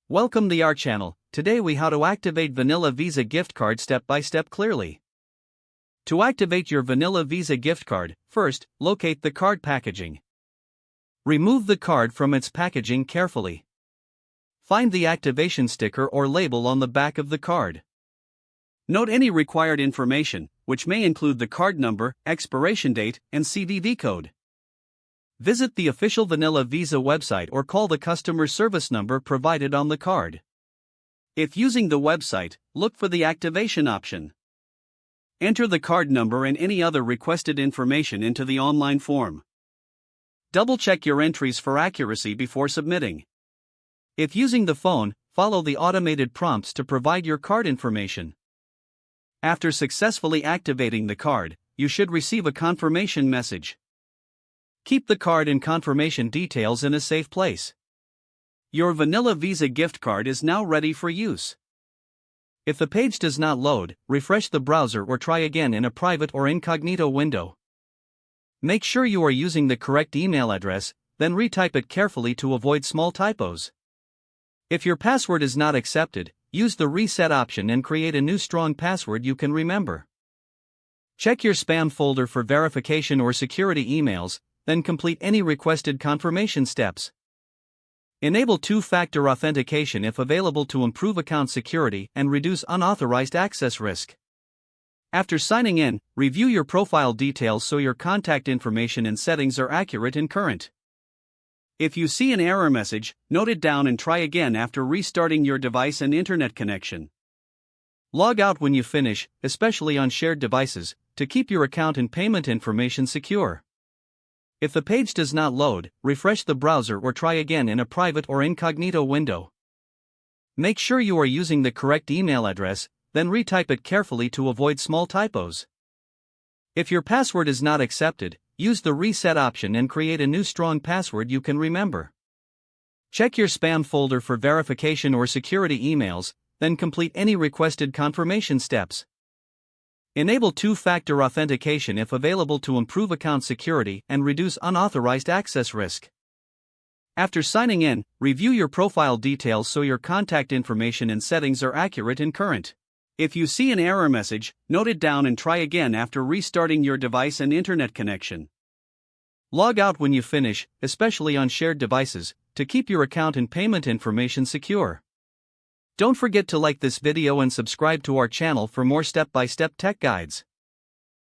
Welcome to our channel. Today we how to activate Vanilla Visa gift card step by step clearly. To activate your Vanilla Visa gift card, first, locate the card packaging. Remove the card from its packaging carefully. Find the activation sticker or label on the back of the card. Note any required information, which may include the card number, expiration date, and CVV code. Visit the official Vanilla Visa website or call the customer service number provided on the card. If using the website, look for the activation option. Enter the card number and any other requested information into the online form. Double-check your entries for accuracy before submitting. If using the phone, follow the automated prompts to provide your card information. After successfully activating the card, you should receive a confirmation message. Keep the card and confirmation details in a safe place. Your Vanilla Visa gift card is now ready for use. If the page does not load, refresh the browser or try again in a private or incognito window. Make sure you are using the correct email address, then retype it carefully to avoid small typos. If your password is not accepted, use the reset option and create a new strong password you can remember. Check your spam folder for verification or security emails, then complete any requested confirmation steps. Enable two-factor authentication if available to improve account security and reduce unauthorized access risk. After signing in, review your profile details so your contact information and settings are accurate and current. If you see an error message, note it down and try again after restarting your device and internet connection. Log out when you finish, especially on shared devices, to keep your account and payment information secure. If the page does not load, refresh the browser or try again in a private or incognito window. Make sure you are using the correct email address, then retype it carefully to avoid small typos. If your password is not accepted, use the reset option and create a new strong password you can remember. Check your spam folder for verification or security emails, then complete any requested confirmation steps. Enable two-factor authentication if available to improve account security and reduce unauthorized access risk. After signing in, review your profile details so your contact information and settings are accurate and current. If you see an error message, note it down and try again after restarting your device and internet connection. Log out when you finish, especially on shared devices, to keep your account and payment information secure. Don't forget to like this video and subscribe to our channel for more step-by-step tech guides.